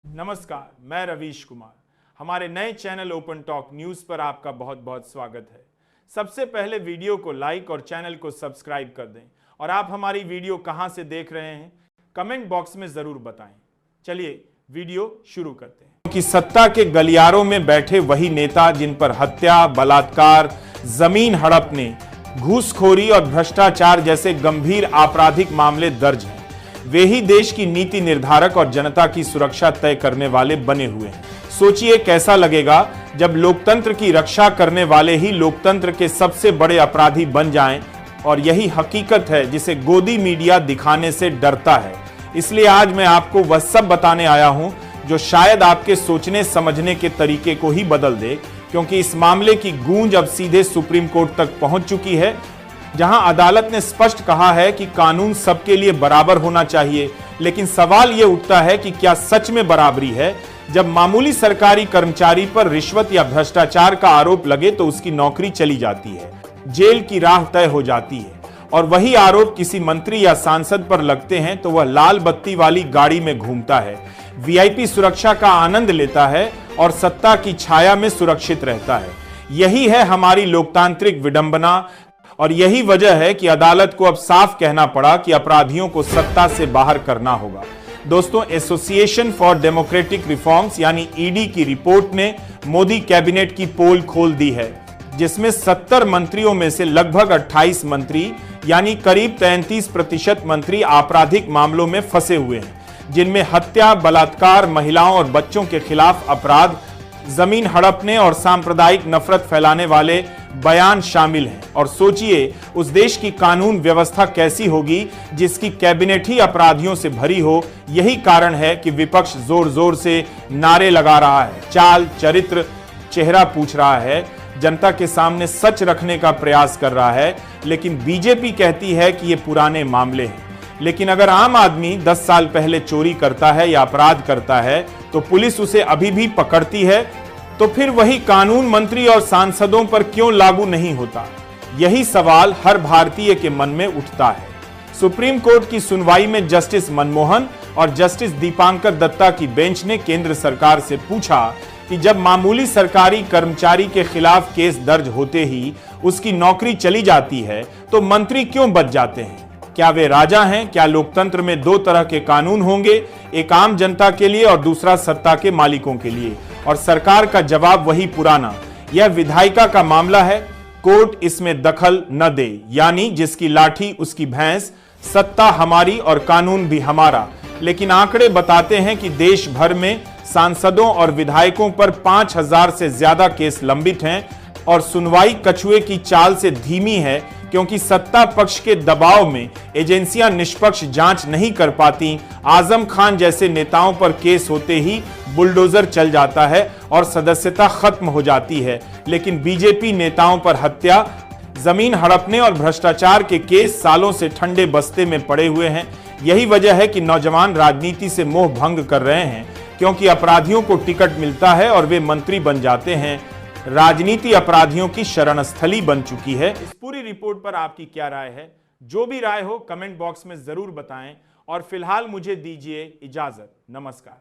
नमस्कार, मैं रवीश कुमार। हमारे नए चैनल ओपन टॉक न्यूज पर आपका बहुत बहुत स्वागत है। सबसे पहले वीडियो को लाइक और चैनल को सब्सक्राइब कर दें। और आप हमारी वीडियो कहां से देख रहे हैं कमेंट बॉक्स में जरूर बताएं। चलिए वीडियो शुरू करते हैं। कि सत्ता के गलियारों में बैठे वही नेता जिन पर हत्या, बलात्कार, जमीन हड़पने, घूसखोरी और भ्रष्टाचार जैसे गंभीर आपराधिक मामले दर्ज हैं, वे ही देश की नीति निर्धारक और जनता की सुरक्षा तय करने वाले बने हुए हैं। सोचिए कैसा लगेगा जब लोकतंत्र की रक्षा करने वाले ही लोकतंत्र के सबसे बड़े अपराधी बन जाएं। और यही हकीकत है जिसे गोदी मीडिया दिखाने से डरता है। इसलिए आज मैं आपको वह सब बताने आया हूं जो शायद आपके सोचने समझने के तरीके को ही बदल दे, क्योंकि इस मामले की गूंज अब सीधे सुप्रीम कोर्ट तक पहुंच चुकी है, जहां अदालत ने स्पष्ट कहा है कि कानून सबके लिए बराबर होना चाहिए। लेकिन सवाल यह उठता है कि क्या सच में बराबरी है? जब मामूली सरकारी कर्मचारी पर रिश्वत या भ्रष्टाचार का आरोप लगे तो उसकी नौकरी चली जाती है, जेल की राह तय हो जाती है। और वही आरोप किसी मंत्री या सांसद पर लगते हैं तो वह लाल बत्ती वाली गाड़ी में घूमता है, वीआईपी सुरक्षा का आनंद लेता है और सत्ता की छाया में सुरक्षित रहता है। यही है हमारी लोकतांत्रिक विडंबना। और यही वजह है कि अदालत को अब साफ कहना पड़ा कि अपराधियों को सत्ता से बाहर करना होगा। दोस्तों, एसोसिएशन फॉर डेमोक्रेटिक रिफॉर्म्स यानी ईडी की रिपोर्ट ने मोदी कैबिनेट की पोल खोल दी है, जिसमें 70 मंत्रियों में से लगभग 28 मंत्री यानी करीब 33% मंत्री आपराधिक मामलों में फंसे हुए हैं, जिनमें हत्या, बलात्कार, महिलाओं और बच्चों के खिलाफ अपराध, जमीन हड़पने और सांप्रदायिक नफरत फैलाने वाले बयान शामिल हैं। और सोचिए उस देश की कानून व्यवस्था कैसी होगी जिसकी कैबिनेट ही अपराधियों से भरी हो। यही कारण है कि विपक्ष जोर जोर से नारे लगा रहा है, चाल, चरित्र, चेहरा पूछ रहा है, जनता के सामने सच रखने का प्रयास कर रहा है। लेकिन बीजेपी कहती है कि ये पुराने मामले हैं। लेकिन अगर आम आदमी 10 साल पहले चोरी करता है या अपराध करता है तो पुलिस उसे अभी भी पकड़ती है, तो फिर वही कानून मंत्री और सांसदों पर क्यों लागू नहीं होता? यही सवाल हर भारतीय के मन में उठता है। सुप्रीम कोर्ट की सुनवाई में जस्टिस मनमोहन और जस्टिस दीपांकर दत्ता की बेंच ने केंद्र सरकार से पूछा कि जब मामूली सरकारी कर्मचारी के खिलाफ केस दर्ज होते ही उसकी नौकरी चली जाती है तो मंत्री क्यों बच जाते हैं? क्या वे राजा हैं? क्या लोकतंत्र में दो तरह के कानून होंगे, एक आम जनता के लिए और दूसरा सत्ता के मालिकों के लिए? और सरकार का जवाब वही पुराना, यह विधायिका का मामला है, कोर्ट इसमें दखल न दे। यानी जिसकी लाठी उसकी भैंस, सत्ता हमारी और कानून भी हमारा। लेकिन आंकड़े बताते हैं कि देश भर में सांसदों और विधायकों पर 5000 से ज्यादा केस लंबित हैं और सुनवाई कछुए की चाल से धीमी है, क्योंकि सत्ता पक्ष के दबाव में एजेंसियां निष्पक्ष जांच नहीं कर पाती। आजम खान जैसे नेताओं पर केस होते ही बुलडोजर चल जाता है और सदस्यता खत्म हो जाती है। लेकिन बीजेपी नेताओं पर हत्या, जमीन हड़पने और भ्रष्टाचार के केस सालों से ठंडे बस्ते में पड़े हुए हैं। यही वजह है कि नौजवान राजनीति से मोह भंग कर रहे हैं, क्योंकि अपराधियों को टिकट मिलता है और वे मंत्री बन जाते हैं। राजनीति अपराधियों की शरणस्थली बन चुकी है। इस पूरी रिपोर्ट पर आपकी क्या राय है? जो भी राय हो कमेंट बॉक्स में जरूर बताएं। और फिलहाल मुझे दीजिए इजाजत। नमस्कार।